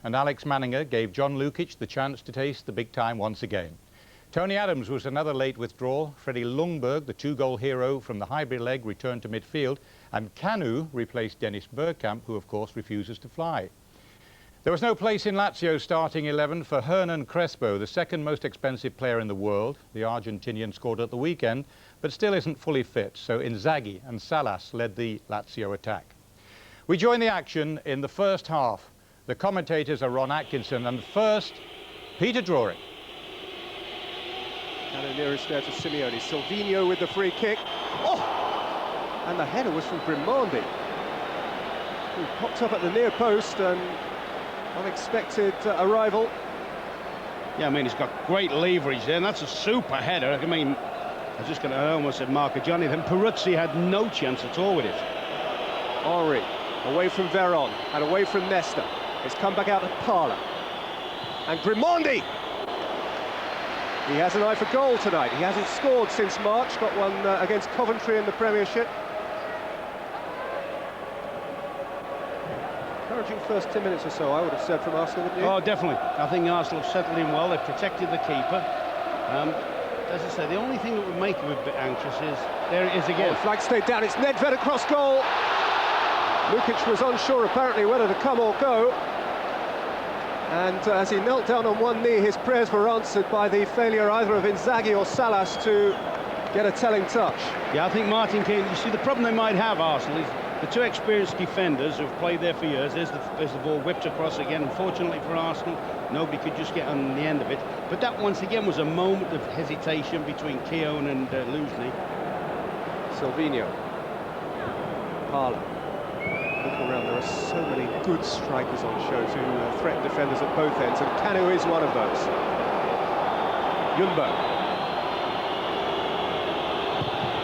and Alex Manninger gave John Lukic the chance to taste the big time once again. Tony Adams was another late withdrawal. Freddie Ljungberg, the two-goal hero from the hybrid leg, returned to midfield, and Kanu replaced Dennis Bergkamp, who of course refuses to fly. There was no place in Lazio's starting 11 for Hernan Crespo, the second most expensive player in the world. The Argentinian scored at the weekend, but still isn't fully fit, so Inzaghi and Salas led the Lazio attack. We join the action in the first half. The commentators are Ron Atkinson, and first, Peter Drury. Kanu nearest there to Simeone. Silvino with the free kick. Oh! And the header was from Grimondi, who popped up at the near post, and unexpected arrival. Yeah, I mean, he's got great leverage there, and that's a super header. I mean, I almost said Marcagiani, then Peruzzi had no chance at all with it. Henry, away from Veron, and away from Nesta. It's come back out to Parla. And Grimondi! He has an eye for goal tonight. He hasn't scored since March, got one against Coventry in the Premiership. Encouraging first 10 minutes or so, I would have said, from Arsenal, wouldn't you? Oh, definitely. I think Arsenal have settled in well. They've protected the keeper. As I say, the only thing that would make him a bit anxious is, there it is again. Oh, flag stayed down, it's Nedved across goal. Lukic was unsure apparently whether to come or go. And as he knelt down on one knee, his prayers were answered by the failure either of Inzaghi or Salas to get a telling touch. Yeah, I think Martin Keane, you see, the problem they might have, Arsenal, is the two experienced defenders who've played there for years. There's the ball whipped across again. Unfortunately for Arsenal, nobody could just get on the end of it. But that, once again, was a moment of hesitation between Keown and Luzny. Silvino. Parla. Looking around, there are so many good strikers on show to threaten defenders at both ends, and Kanu is one of those.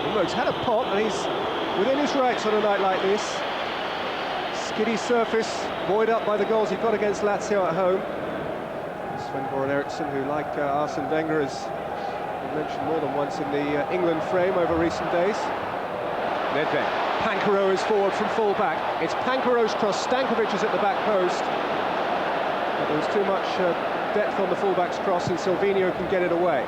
Ljungberg's had a pop, and he's within his rights on a night like this. Skiddy surface, buoyed up by the goals he got against Lazio at home. Sven-Goran Eriksson, who, like Arsene Wenger, has been mentioned more than once in the England frame over recent days. Nedved. Pankaro is forward from full-back. It's Pankaro's cross. Stankovic is at the back post. But there was too much depth on the full-back's cross, and Silvino can get it away.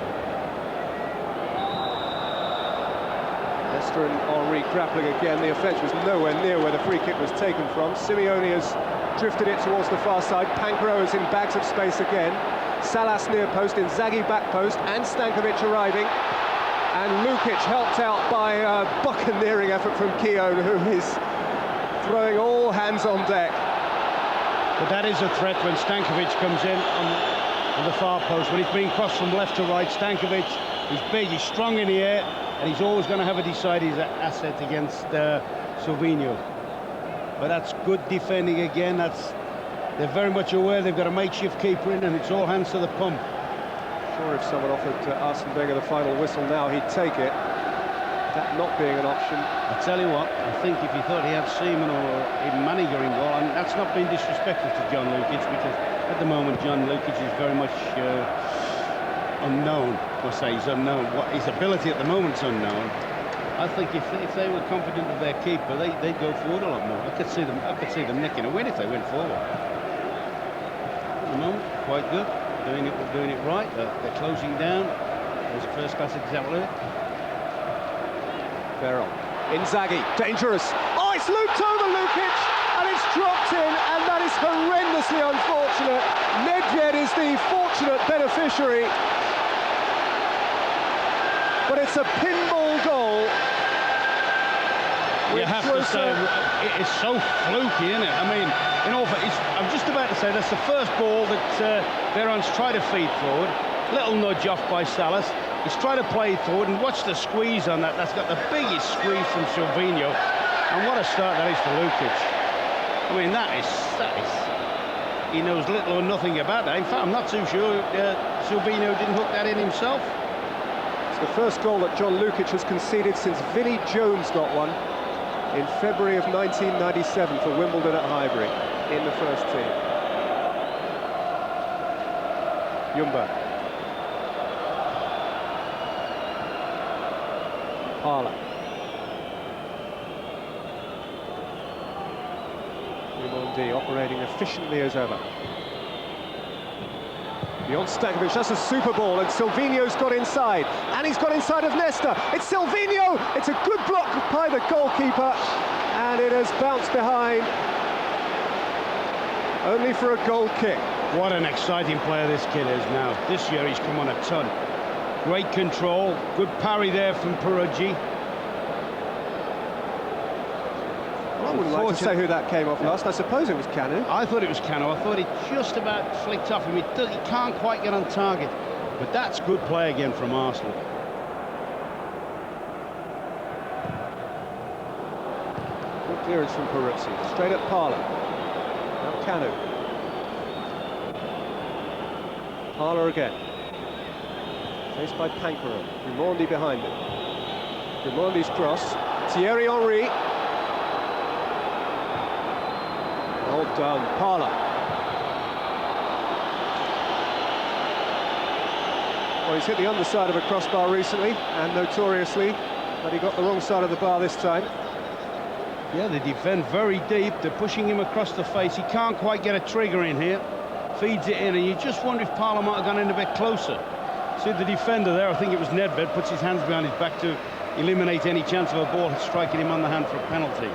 Nesta and Henry grappling again. The offence was nowhere near where the free kick was taken from. Simeone has drifted it towards the far side. Pankaro is in bags of space again. Salas near post, Inzaghi back post, and Stankovic arriving. And Lukic helped out by a buccaneering effort from Keown, who is throwing all hands on deck. But that is a threat when Stankovic comes in on the far post. When he's being crossed from left to right, Stankovic is big, he's strong in the air, and he's always going to have a decided asset against Silvino. But that's good defending again. They're very much aware they've got a makeshift keeper in, and it's all hands to the pump. Sure, if someone offered Arsene Wenger the final whistle now, he'd take it. That not being an option. I tell you what, I think if you thought he had Seaman or even Manninger in goal, and that's not being disrespectful to John Lukic, because at the moment John Lukic is very much unknown. I say he's unknown. What his ability at the moment is unknown. I think if they were confident of their keeper, they'd go forward a lot more. I could see them nicking a win if they went forward. At the moment, quite good. Doing it right. They're closing down. There's a first-class example of it. Veron. Inzaghi, dangerous. Oh, it's looped over Lukic, and it's dropped in, and that is horrendously unfortunate. Nedved is the fortunate beneficiary. But it's a pinball goal. You have to say, it is so fluky, isn't it? I mean, I'm just about to say that's the first ball that Veron's tried to feed forward. Little nudge off by Salas. He's tried to play it forward, and watch the squeeze on that. That's got the biggest squeeze from Silvino. And what a start that is for Lukic. I mean, that is... He knows little or nothing about that. In fact, I'm not too sure Silvino didn't hook that in himself. It's the first goal that John Lukic has conceded since Vinnie Jones got one in February of 1997 for Wimbledon at Highbury in the first team. Ljungberg. Parla. Grimondi operating efficiently as ever. Beyond Stankovic, that's a super ball, and Silvino's got inside, and he's got inside of Nesta. It's Silvino! It's a good block by the goalkeeper, and it has bounced behind, only for a goal kick. What an exciting player this kid is now. This year he's come on a ton. Great control, good parry there from Peruggi. I wouldn't like to say who that came off last. I suppose it was Kanu. I thought it was Kanu. I thought he just about flicked off him. He can't quite get on target. But that's good play again from Arsenal. Good clearance from Peruzzi. Straight at Parla. Now Kanu. Parla again. Faced by Pankaro. Grimondi behind him. Grimondi's cross. Thierry Henry. Well done, Parla. Well, he's hit the underside of a crossbar recently, and notoriously, but he got the wrong side of the bar this time. Yeah, they defend very deep. They're pushing him across the face. He can't quite get a trigger in here. Feeds it in, and you just wonder if Parla might have gone in a bit closer. See the defender there, I think it was Nedved, puts his hands behind his back to eliminate any chance of a ball striking him on the hand for a penalty.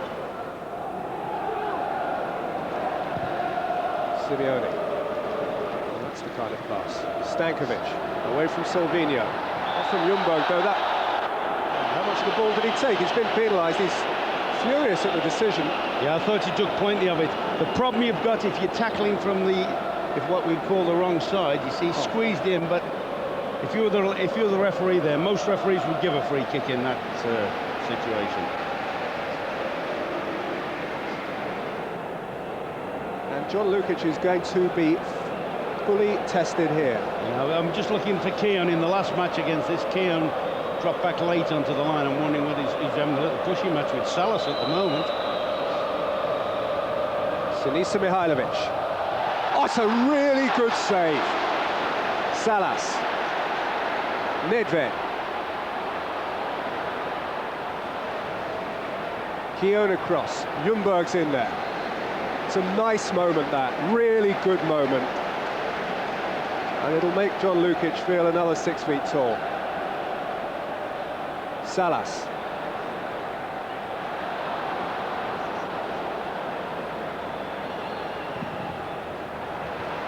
Simeone. Well, that's the kind of pass. Stankovic away from Silvino. Off from Ljungberg, though. That. How much of the ball did he take? He's been penalised. He's furious at the decision. Yeah, I thought he took plenty of it. The problem you've got if you're tackling from what we'd call the wrong side, you see, squeezed in. But if you're the referee there, most referees would give a free kick in that situation. John Lukic is going to be fully tested here. Yeah, I'm just looking for Keown in the last match against this. Keown dropped back late onto the line. I'm wondering whether he's having a little pushy match with Salas at the moment. Sinisa Mihailovic. Oh, it's a really good save. Salas. Nedved. Keown across. Ljungberg's in there. It's a nice moment, that. Really good moment. And it'll make John Lukic feel another 6 feet tall. Salas.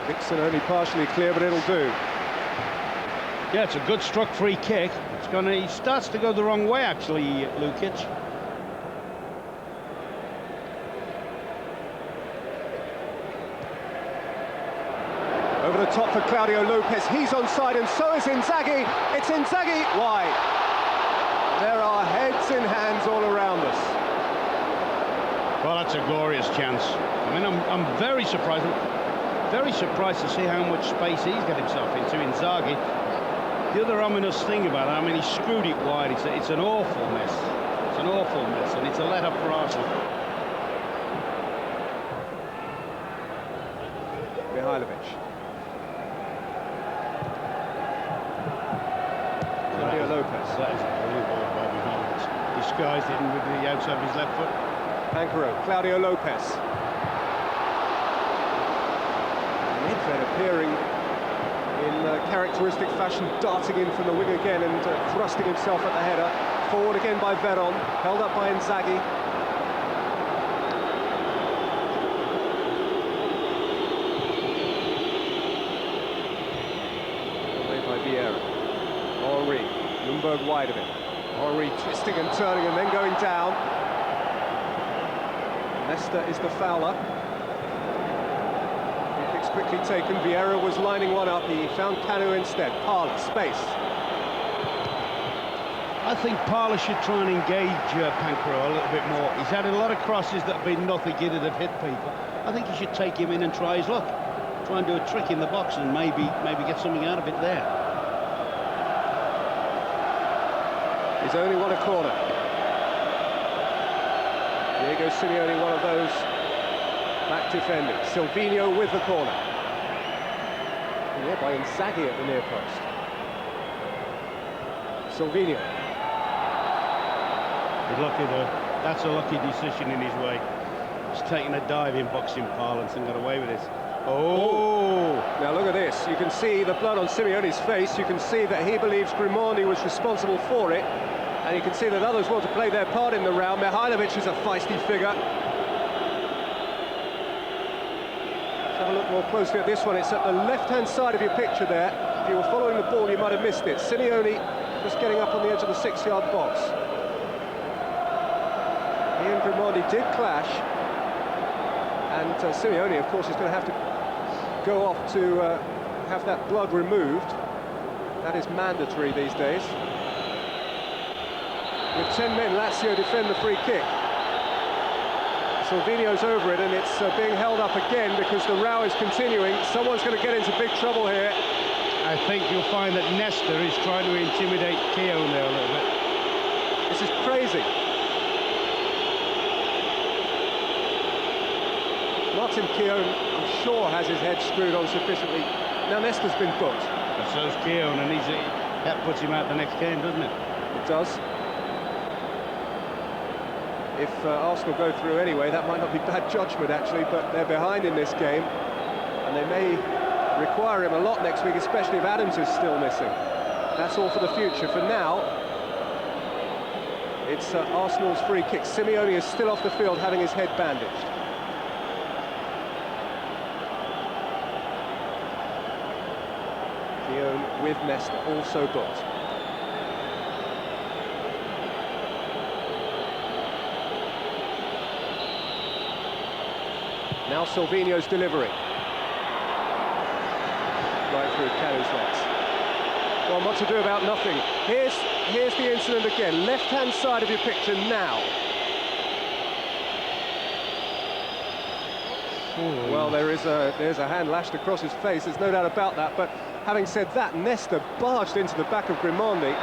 Dixon only partially clear, but it'll do. Yeah, it's a good struck free kick. He starts to go the wrong way, actually, Lukic. Over the top for Claudio Lopez, he's onside, and so is Inzaghi. It's Inzaghi wide. There are heads and hands all around us. Well, that's a glorious chance. I mean, I'm very surprised to see how much space he's got himself into, Inzaghi. The other ominous thing about it, I mean, he screwed it wide. It's an awful mess. It's an awful mess, and it's a let-up for Arsenal. Mihailovic. Claudio Lopez. That is a brilliant ball by Mihailovic. Disguised it with the outside of his left foot. Pankaro, Claudio Lopez. Nedved appearing in characteristic fashion, darting in from the wing again and thrusting himself at the header. Forward again by Veron, held up by Inzaghi. Away by Vieira. Henry, Ljungberg wide of it. Henry twisting and turning and then going down. Nesta is the fouler. Free kick's quickly taken. Vieira was lining one up. He found Kanu instead. Parla, space. I think Parla should try and engage Pankaro a little bit more. He's had a lot of crosses that have been nothing in that have hit people. I think he should take him in and try his luck. Try and do a trick in the box and maybe get something out of it there. He's only won a corner. Diego Simeone, one of those back defenders. Silvino with the corner. And yeah, by Inzaghi at the near post. Silvino. He's lucky though. That's a lucky decision in his way. He's taken a dive in boxing parlance and got away with it. Oh! Now look at this. You can see the blood on Simeone's face. You can see that he believes Grimaldi was responsible for it. And you can see that others want to play their part in the row. Mihajlovic is a feisty figure. Let's have a look more closely at this one. It's at the left-hand side of your picture there. If you were following the ball, you might have missed it. Simeone just getting up on the edge of the 6-yard box. He and Grimaldi did clash. And Simeone, of course, is going to have to go off to have that blood removed. That is mandatory these days. With 10 men, Lazio defend the free kick. Salvino's over it, and it's being held up again because the row is continuing. Someone's going to get into big trouble here. I think you'll find that Nesta is trying to intimidate Keown there a little bit. This is crazy. Martin Keown, I'm sure, has his head screwed on sufficiently. Now Nesta's been booked. But so's Keown, and that puts him out the next game, doesn't it? It does. If Arsenal go through anyway, that might not be bad judgment actually, but they're behind in this game, and they may require him a lot next week, especially if Adams is still missing. That's all for the future. For now, it's Arsenal's free kick. Simeone is still off the field, having his head bandaged. Keown with Nesta, also booked. Now Salvino's delivery. Right through Canu's legs. Well, what to do about nothing. Here's the incident again. Left-hand side of your picture now. Ooh. Well, there's a hand lashed across his face, there's no doubt about that, but having said that, Nesta barged into the back of Grimaldi.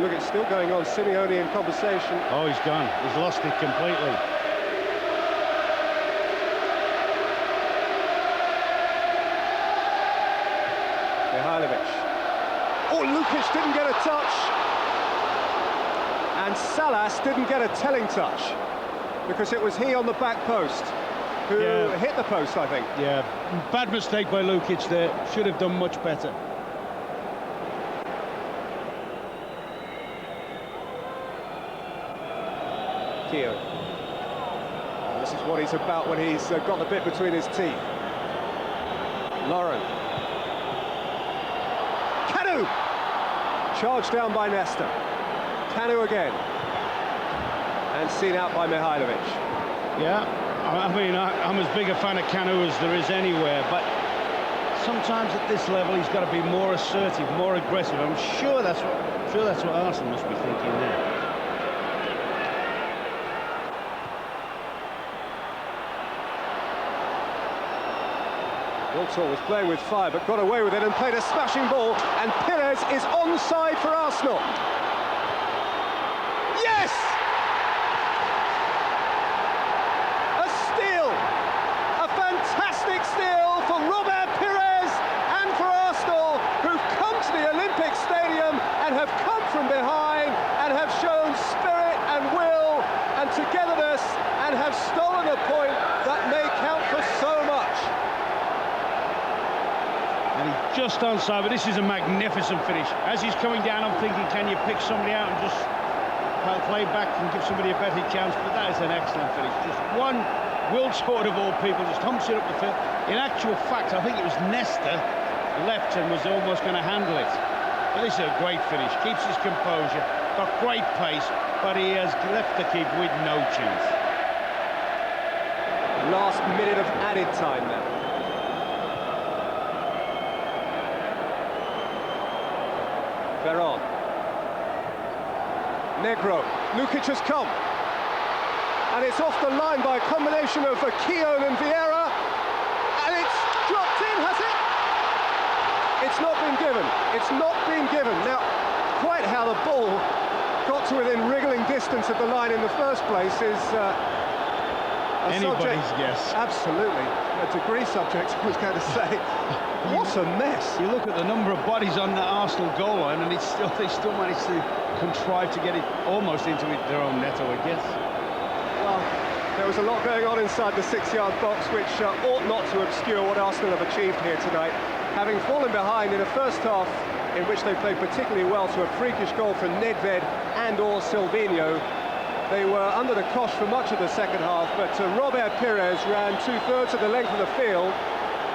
Look, it's still going on. Simeone in conversation. Oh, he's gone. He's lost it completely. Mihajlovic. Oh, Lukic didn't get a touch. And Salas didn't get a telling touch, because it was he on the back post who hit the post, I think. Yeah, bad mistake by Lukic there. Should have done much better. Keown. This is what he's about when he's got the bit between his teeth. Lauren. Canu! Charged down by Nesta. Canu again. And seen out by Mihajlovic. Yeah, I mean, I'm as big a fan of Canu as there is anywhere, but sometimes at this level he's got to be more assertive, more aggressive. I'm sure that's what Arsenal must be thinking there. Wiltor was playing with fire, but got away with it and played a smashing ball, and Pires is onside for Arsenal. Yes! A steal! A fantastic steal for Robert Pires and for Arsenal, who've come to the Olympic Stadium and have come from behind and have shown spirit and will and togetherness and have stolen a point that may count for so much. And he's just onside, but this is a magnificent finish. As he's coming down, I'm thinking, can you pick somebody out and just play back and give somebody a better chance? But that is an excellent finish. Just one Wiltor of all people just humps it up the field. In actual fact, I think it was Nesta left and was almost going to handle it. But this is a great finish. Keeps his composure, got great pace, but he has left the keeper with no chance. Last minute of added time now. Veron. Negro. Lukic has come. And it's off the line by a combination of Keown and Vieira. And it's dropped in, has it? It's not been given. It's not been given. Now, quite how the ball got to within wriggling distance of the line in the first place is anybody's guess. Absolutely. A degree subject, I was going to say. What a mess. You look at the number of bodies on the Arsenal goal line, and they still managed to contrive to get it almost into their own net, I guess. Well, There was a lot going on inside the 6-yard box, which ought not to obscure what Arsenal have achieved here tonight. Having fallen behind in a first half in which they played particularly well to a freakish goal from Nedved and/or Silvino, they were under the cosh for much of the second half, but Robert Pires ran 2/3 of the length of the field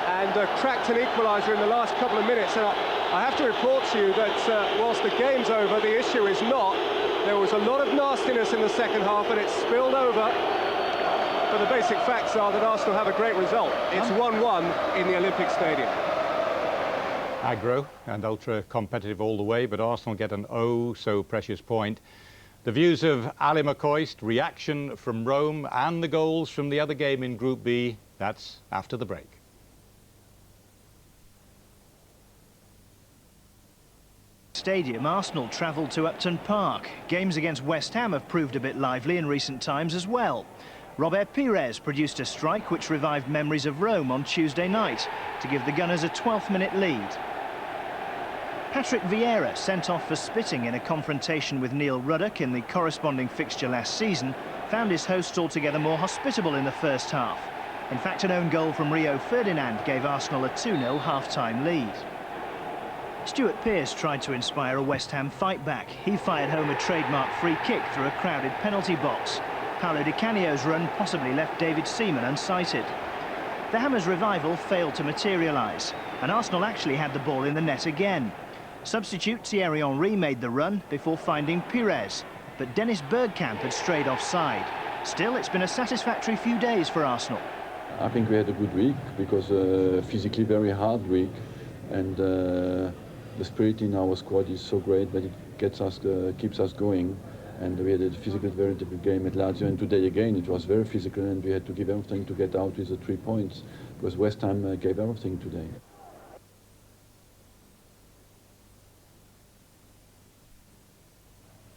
and cracked an equaliser in the last couple of minutes. And I have to report to you that whilst the game's over, the issue is not. There was a lot of nastiness in the second half and it spilled over. But the basic facts are that Arsenal have a great result. It's 1-1 in the Olympic Stadium. Aggro and ultra-competitive all the way, but Arsenal get an oh-so-precious point. The views of Ali McCoist, reaction from Rome and the goals from the other game in Group B, that's after the break. Stadium, Arsenal travelled to Upton Park. Games against West Ham have proved a bit lively in recent times as well. Robert Pires produced a strike which revived memories of Rome on Tuesday night to give the Gunners a 12th-minute lead. Patrick Vieira, sent off for spitting in a confrontation with Neil Ruddock in the corresponding fixture last season, found his hosts altogether more hospitable in the first half. In fact, an own goal from Rio Ferdinand gave Arsenal a 2-0 half-time lead. Stuart Pearce tried to inspire a West Ham fight-back. He fired home a trademark free kick through a crowded penalty box. Paolo Di Canio's run possibly left David Seaman unsighted. The Hammers' revival failed to materialise, and Arsenal actually had the ball in the net again. Substitute Thierry Henry made the run before finding Pires, but Dennis Bergkamp had strayed offside. Still, it's been a satisfactory few days for Arsenal. I think we had a good week because physically very hard week, and the spirit in our squad is so great that it keeps us going. And we had a physical, very difficult game at Lazio, and today again it was very physical, and we had to give everything to get out with the 3 points, because West Ham gave everything today.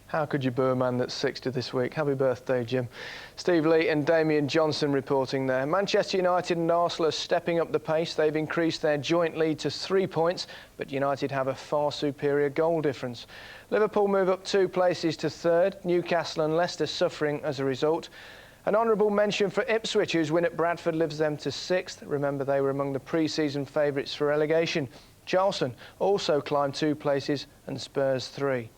How could you boo a man that's 60 this week? Happy birthday, Jim. Steve Lee and Damian Johnson reporting there. Manchester United and Arsenal are stepping up the pace. They've increased their joint lead to 3 points, but United have a far superior goal difference. Liverpool move up 2 places to 3rd. Newcastle and Leicester suffering as a result. An honourable mention for Ipswich, whose win at Bradford lifts them to 6th. Remember, they were among the pre-season favourites for relegation. Charlton also climbed 2 places and Spurs 3.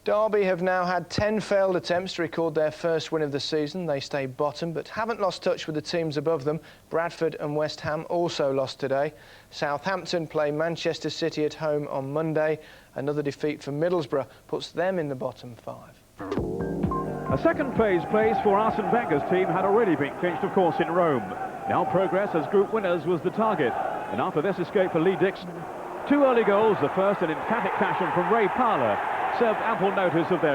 Derby have now had 10 failed attempts to record their first win of the season. They stay bottom, but haven't lost touch with the teams above them. Bradford and West Ham also lost today. Southampton play Manchester City at home on Monday. Another defeat for Middlesbrough puts them in the bottom 5. A second-phase place for Arsene Wenger's team had already been clinched, of course, in Rome. Now progress as group winners was the target. And after this escape for Lee Dixon, 2 early goals, the first in emphatic fashion from Ray Parlour, served ample notice of their